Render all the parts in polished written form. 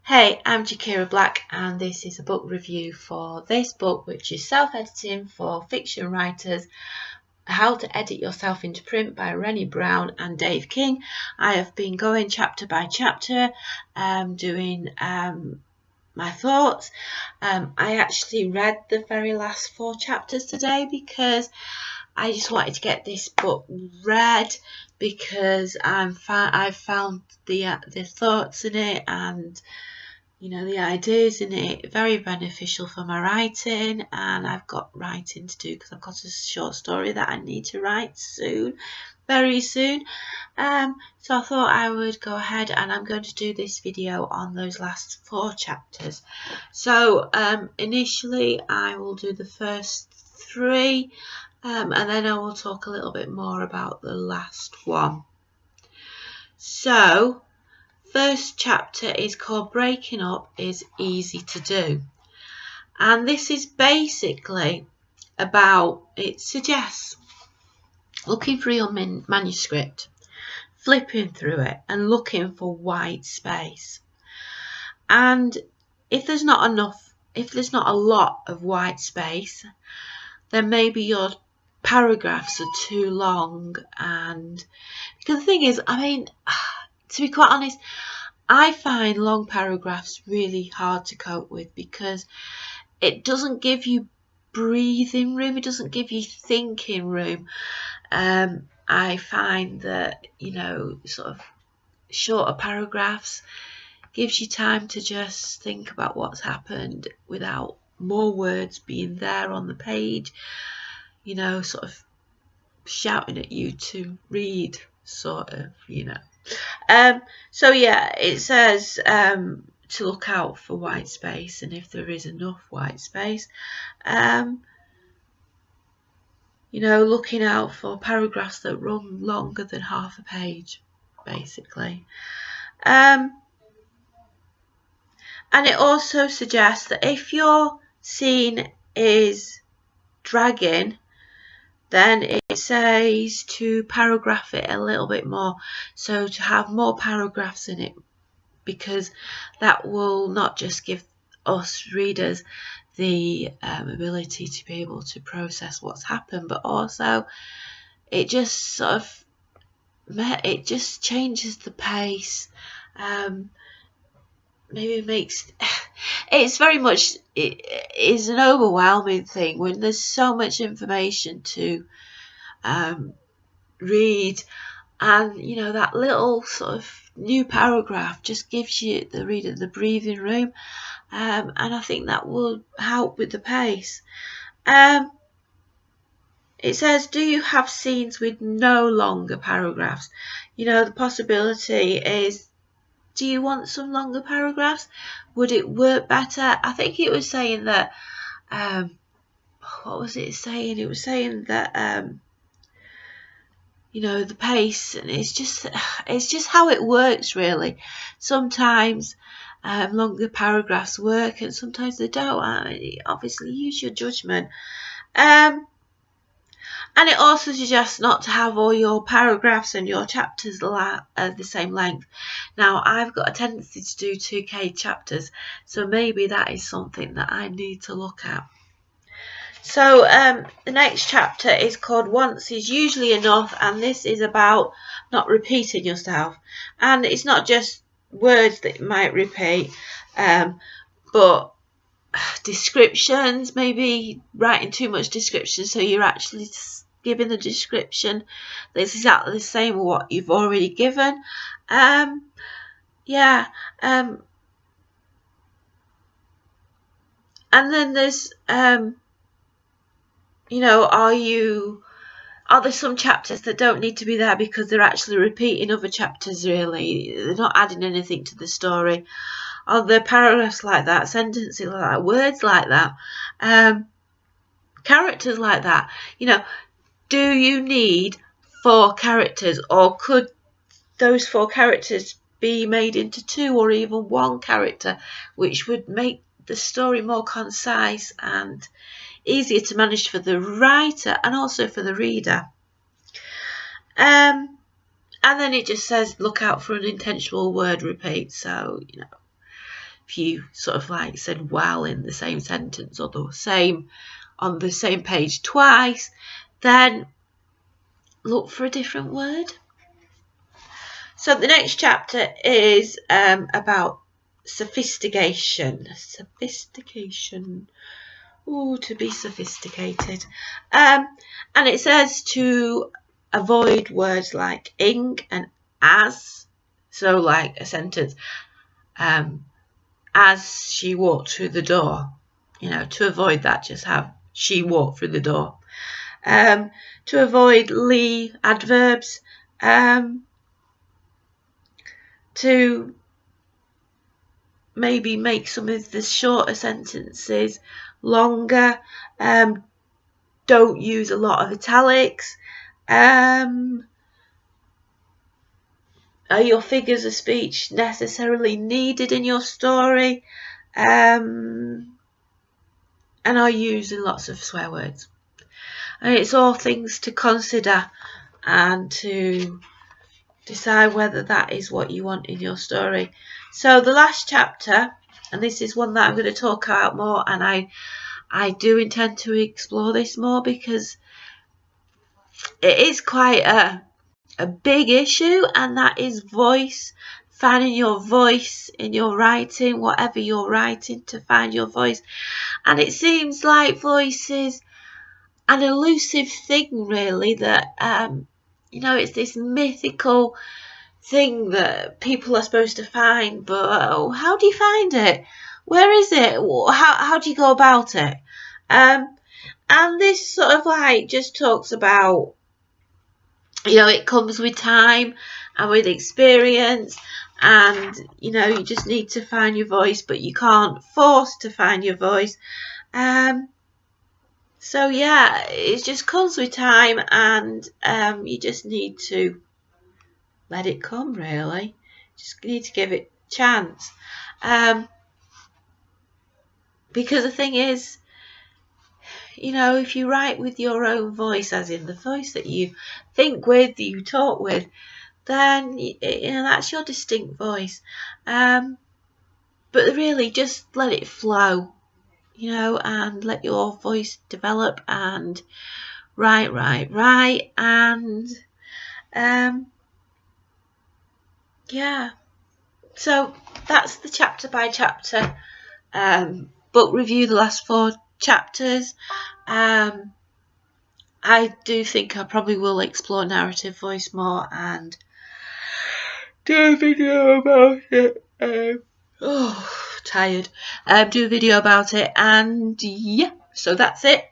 Hey, I'm Jakira Black and this is a book review for this book, which is Self-Editing for Fiction Writers, How to Edit Yourself into Print by Rennie Brown and Dave King. I have been going chapter by chapter, doing my thoughts. I actually read the very last 4 chapters today because I just wanted to get this book read, because I've found the thoughts in it and the ideas in it very beneficial for my writing, and I've got writing to do because I've got a short story that I need to write soon, very soon. So I thought I would go ahead and I'm going to do this video on those last 4 chapters. So initially I will do the first 3 and then I will talk a little bit more about the last one. So first chapter is called Breaking Up is Easy to Do, and this is basically about, it suggests looking through your manuscript, flipping through it and looking for white space, and if there's not a lot of white space, then maybe your paragraphs are too long. And because the thing is, to be quite honest, I find long paragraphs really hard to cope with because it doesn't give you breathing room, it doesn't give you thinking room. I find that, sort of shorter paragraphs gives you time to just think about what's happened without more words being there on the page, sort of shouting at you to read, sort of, So yeah, it says to look out for white space, and if there is enough white space, looking out for paragraphs that run longer than half a page, basically. And it also suggests that if your scene is dragging, then it says to paragraph it a little bit more, so to have more paragraphs in it, because that will not just give us readers the ability to be able to process what's happened, but also it just changes the pace. Maybe makes it's very much, it is an overwhelming thing when there's so much information to read, and that little sort of new paragraph just gives you, the reader, the breathing room, and I think that will help with the pace. It says, do you have scenes with no longer paragraphs? The possibility is, do you want some longer paragraphs? Would it work better? I think it was saying that, what was it saying? It was saying that, the pace, and it's just how it works, really. Sometimes longer paragraphs work and sometimes they don't. Obviously, use your judgment. And it also suggests not to have all your paragraphs and your chapters the same length. Now, I've got a tendency to do 2K chapters, so maybe that is something that I need to look at. So the next chapter is called Once is Usually Enough, and this is about not repeating yourself. And it's not just words that you might repeat, but descriptions, maybe writing too much description, so you're actually giving the description that's exactly the same as what you've already given. And then there's are there some chapters that don't need to be there because they're actually repeating other chapters, really? They're not adding anything to the story. Are there paragraphs like that, sentences like that, words like that, characters like that? Do you need 4 characters, or could those 4 characters be made into 2 or even 1 character, which would make the story more concise and easier to manage for the writer and also for the reader? And then it just says look out for unintentional word repeat. So if you sort of like said well in the same sentence or the same on the same page twice, then look for a different word. So the next chapter is about sophistication. Sophistication. Ooh, to be sophisticated. And it says to avoid words like ing and as. So like a sentence, as she walked through the door. You know, to avoid that, just have she walked through the door. To avoid ly adverbs. To maybe make some of the shorter sentences longer. Don't use a lot of italics. Are your figures of speech necessarily needed in your story? And are you using lots of swear words? And it's all things to consider and to decide whether that is what you want in your story. So the last chapter, and this is one that I'm going to talk about more, and I do intend to explore this more because it is quite a big issue, and that is voice. Finding your voice in your writing, whatever you're writing, to find your voice. And it seems like voice is an elusive thing, really, that you know, it's this mythical thing that people are supposed to find, but how do you find it? Where is it? How do you go about it? And this sort of like just talks about, you know, it comes with time and with experience, and you know, you just need to find your voice, but you can't force to find your voice. So yeah, it just comes with time, and you just need to let it come, really. Just need to give it a chance. Because the thing is, you know, if you write with your own voice, as in the voice that you think with, you talk with, then you know, that's your distinct voice. But really, just let it flow, you know, and let your voice develop, and write, and yeah. So that's the chapter by chapter book review, the last 4 chapters. I do think I probably will explore narrative voice more and do a video about it. Tired. Do a video about it, and yeah, so that's it.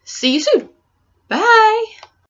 See you soon. Bye.